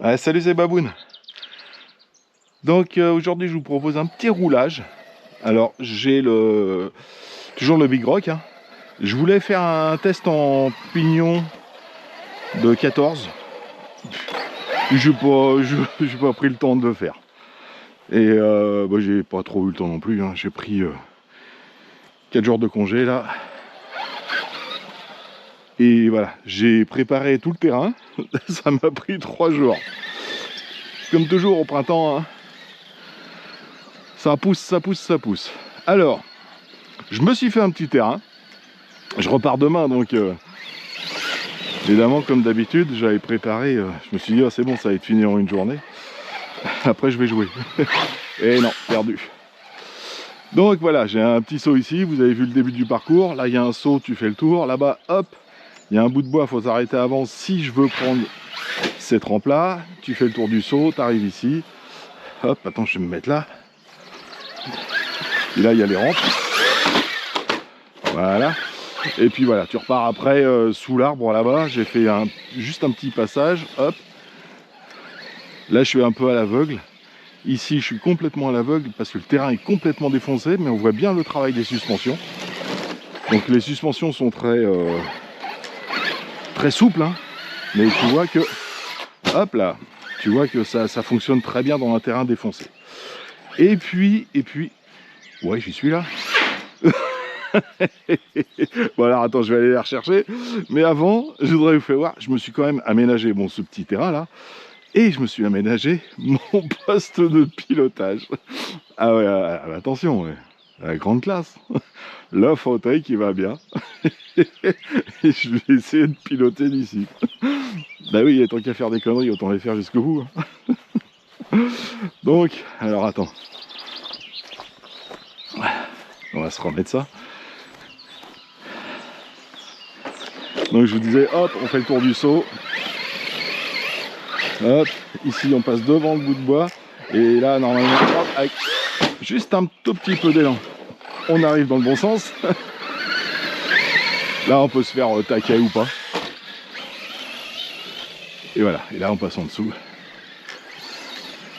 Ah, salut, c'est Baboun. Donc aujourd'hui je vous propose un petit roulage. Alors j'ai toujours le Big Rock, hein. Je voulais faire un test en pignon de 14. J'ai pas pris le temps de le faire. Et j'ai pas trop eu le temps non plus, hein. J'ai pris 4 jours de congé là. Et voilà, j'ai préparé tout le terrain. Ça m'a pris 3 jours. Comme toujours au printemps, hein. Ça pousse, ça pousse, ça pousse. Alors, je me suis fait un petit terrain. Je repars demain, donc évidemment, comme d'habitude, j'avais préparé. Je me suis dit, oh, c'est bon, ça va être fini en une journée. Après, je vais jouer. Et non, perdu. Donc voilà, j'ai un petit saut ici. Vous avez vu le début du parcours. Là, il y a un saut, tu fais le tour. Là-bas, hop, il y a un bout de bois, il faut s'arrêter avant si je veux prendre cette rampe-là. Tu fais le tour du saut, tu arrives ici. Hop, attends, je vais me mettre là. Et là, il y a les rampes. Voilà. Et puis voilà, tu repars après sous l'arbre là-bas. J'ai fait juste un petit passage. Hop. Là, je suis un peu à l'aveugle. Ici, je suis complètement à l'aveugle parce que le terrain est complètement défoncé, mais on voit bien le travail des suspensions. Donc les suspensions sont très souples, hein. Mais tu vois que, hop là, tu vois que ça fonctionne très bien dans un terrain défoncé. Et puis, ouais, j'y suis là. Bon alors attends, je vais aller les rechercher. Mais avant, je voudrais vous faire voir, je me suis quand même aménagé ce petit terrain là. Et je me suis aménagé mon poste de pilotage. Ah ouais, attention, ouais. La grande classe. Le fauteuil qui va bien. Et je vais essayer de piloter d'ici. Bah oui, tant qu'à faire des conneries, autant les faire jusqu'au bout. Donc, alors attends. On va se remettre ça. Donc je vous disais, hop, on fait le tour du saut. Hop, ici on passe devant le bout de bois. Et là, normalement, hop, avec juste un tout petit peu d'élan, on arrive dans le bon sens. Là, on peut se faire taquer ou pas. Et voilà, et là, on passe en dessous.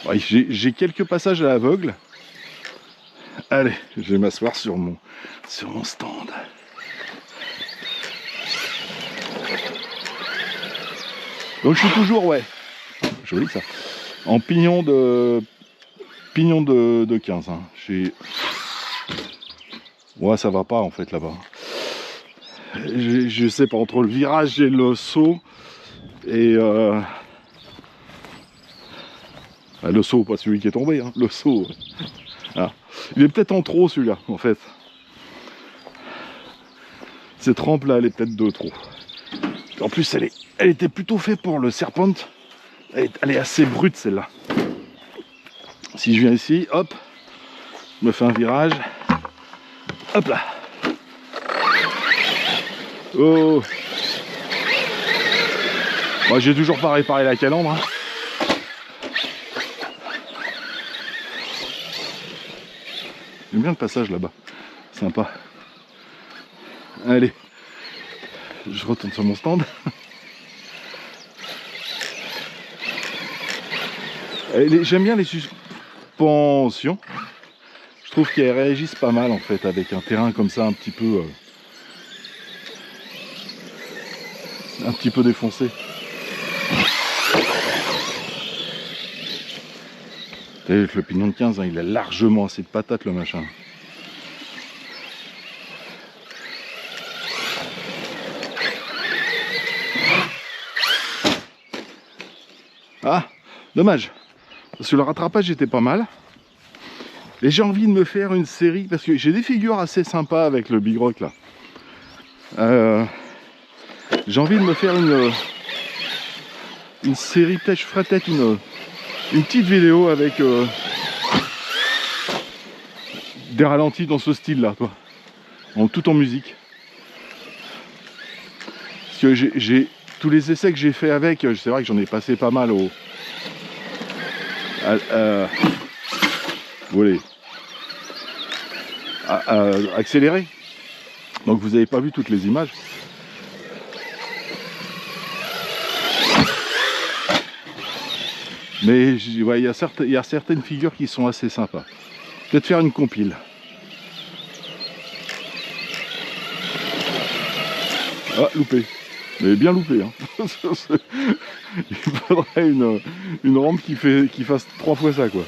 Ouais, j'ai quelques passages à l'aveugle. Allez, je vais m'asseoir sur mon stand. Donc je suis toujours, ouais, joli ça, en pignon de 15. Hein. Ouais, ça va pas en fait là-bas. Je sais pas, entre le virage et le saut, et le saut, pas celui qui est tombé, hein, le saut. Ah. Il est peut-être en trop celui-là, en fait. Cette rampe là, elle est peut-être de trop. En plus, elle était plutôt faite pour le serpent. Elle est assez brute celle-là. Si je viens ici, hop, je me fais un virage. Hop là. Oh. Moi, j'ai toujours pas réparé la calandre. Hein. J'aime bien le passage là-bas. Sympa. Allez. Je retourne sur mon stand. J'aime bien les suspensions. Je trouve qu'elles réagissent pas mal en fait avec un terrain comme ça un petit peu défoncé. Avec le pignon de 15, hein, il a largement assez de patates le machin. Ah, dommage. Parce que le rattrapage était pas mal. Et j'ai envie de me faire une série, parce que j'ai des figures assez sympas avec le Big Rock là. J'ai envie de me faire une série, peut-être je ferai peut-être une petite vidéo avec des ralentis dans ce style là, quoi. Tout en musique. Parce que j'ai tous les essais que j'ai fait avec, c'est vrai que j'en ai passé pas mal au... Voilà. Accéléré. Donc vous n'avez pas vu toutes les images. Mais ouais, il y a certaines figures qui sont assez sympas. Peut-être faire une compile. Ah, loupé. Mais bien loupé. Hein. Il faudrait une rampe qui fasse 3 fois ça, quoi.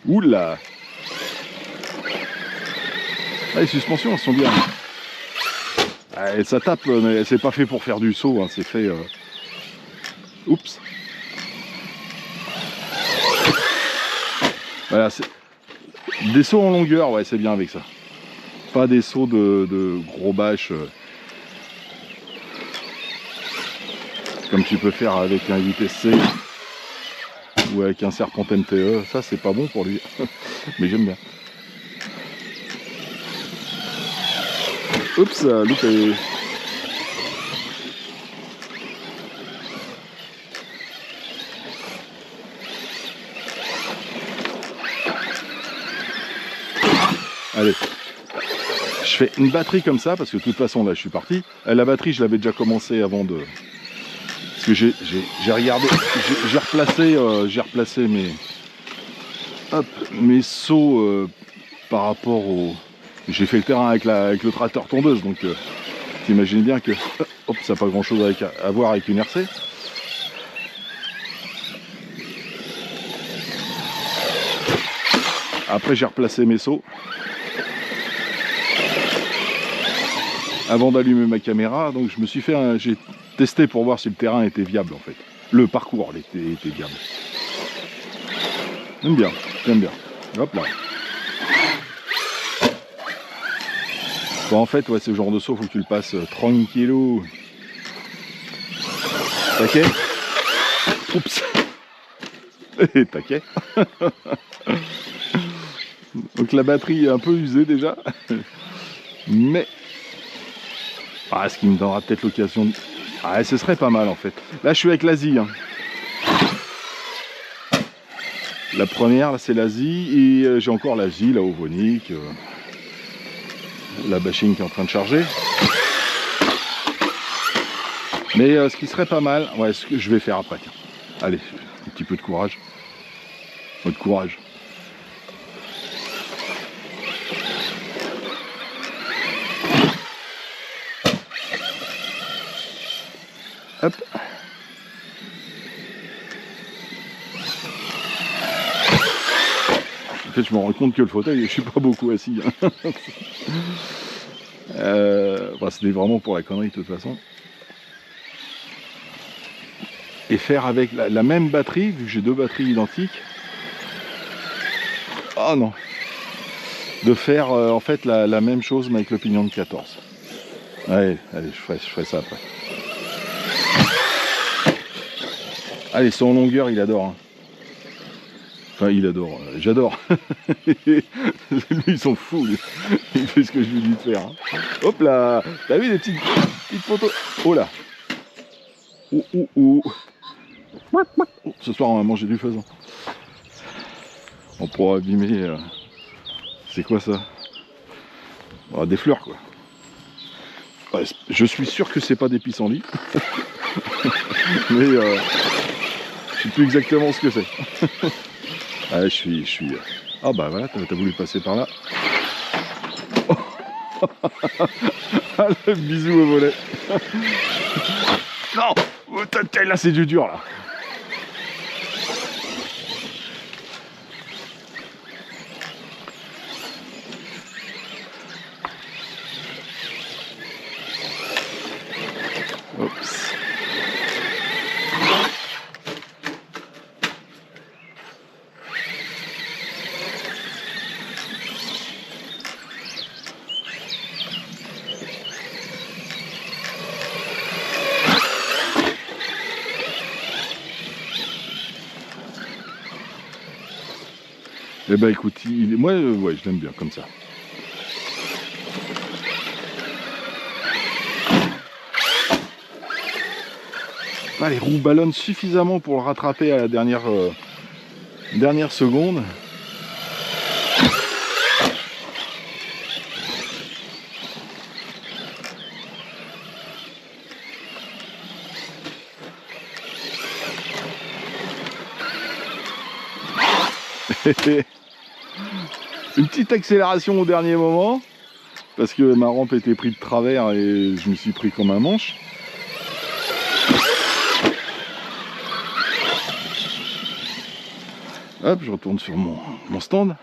Oula. Ah, les suspensions, elles sont bien. Ah, ça tape, mais c'est pas fait pour faire du saut, hein, c'est fait... Oups. Voilà, des sauts en longueur, ouais, c'est bien avec ça. Pas des sauts de gros bâches comme tu peux faire avec un 8SC ou avec un Serpent MTE. Ça, c'est pas bon pour lui, mais j'aime bien. Oups, loupé. Allez, je fais une batterie comme ça parce que de toute façon là je suis parti. La batterie je l'avais déjà commencé avant de... Parce que j'ai regardé, j'ai replacé mes sauts par rapport au... J'ai fait le terrain avec le tracteur tondeuse, donc t'imagines bien que hop, ça n'a pas grand chose à voir avec une RC. Après j'ai replacé mes sauts avant d'allumer ma caméra, donc je me suis fait j'ai testé pour voir si le terrain était viable en fait. Le parcours était viable. J'aime bien, j'aime bien. Hop là. Bon, en fait, ouais, ce genre de saut, faut que tu le passes tranquillou. Taquet. Oups. Et taquet. Donc la batterie est un peu usée déjà. Mais... Ah, ce qui me donnera peut-être l'occasion de... Ah, ce serait pas mal en fait. Là, je suis avec l'Asie. Hein. La première, là, c'est l'Asie. Et j'ai encore l'Asie, la Ovonic. La bashing qui est en train de charger. Mais ce qui serait pas mal, ouais, ce que je vais faire après. Allez, un petit peu de courage. Votre courage. Hop. En fait, je me rends compte que le fauteuil, je suis pas beaucoup assis. Hein. Bah, c'était vraiment pour la connerie de toute façon. Et faire avec la même batterie, vu que j'ai 2 batteries identiques. Ah non. De faire en fait la même chose mais avec le pignon de 14. Allez, allez, je ferai ça après. Allez, son longueur, il adore. Hein. Enfin, il adore. J'adore. Lui, il s'en fout. Il fait ce que je lui dis de faire. Hein. Hop là. T'as vu les petites photos? Oh là. Oh, oh, oh. Ce soir, on va manger du faisan. On pourra abîmer... C'est quoi ça? Oh, des fleurs, quoi. Ouais, je suis sûr que c'est pas des pissenlits. Mais... je sais plus exactement ce que c'est. Ah, je suis... Ah bah voilà, t'as voulu passer par là. Ah, le bisou au volet. Non, là c'est du dur là. Oups. Eh ben écoute, moi ouais, je l'aime bien comme ça. Ah, les roues ballonnent suffisamment pour le rattraper à la dernière seconde. Une petite accélération au dernier moment, parce que ma rampe était prise de travers et je me suis pris comme un manche. Hop, je retourne sur mon stand.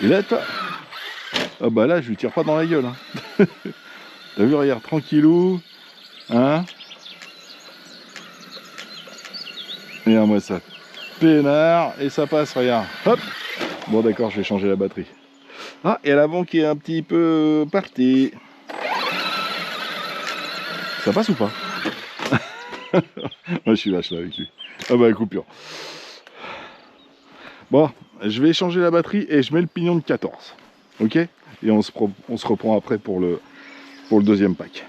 Et là, toi, ah bah là, je lui tire pas dans la gueule. Hein. T'as vu, regarde, tranquillou. Hein. Regarde-moi ça. Peinard, et ça passe, regarde. Hop. Bon, d'accord, je vais changer la batterie. Ah, et l'avant qui est un petit peu parti. Ça passe ou pas? Moi, je suis vache là avec lui. Ah bah, coupure. Bon, je vais changer la batterie et je mets le pignon de 14. Ok? Et on se reprend après pour le deuxième pack.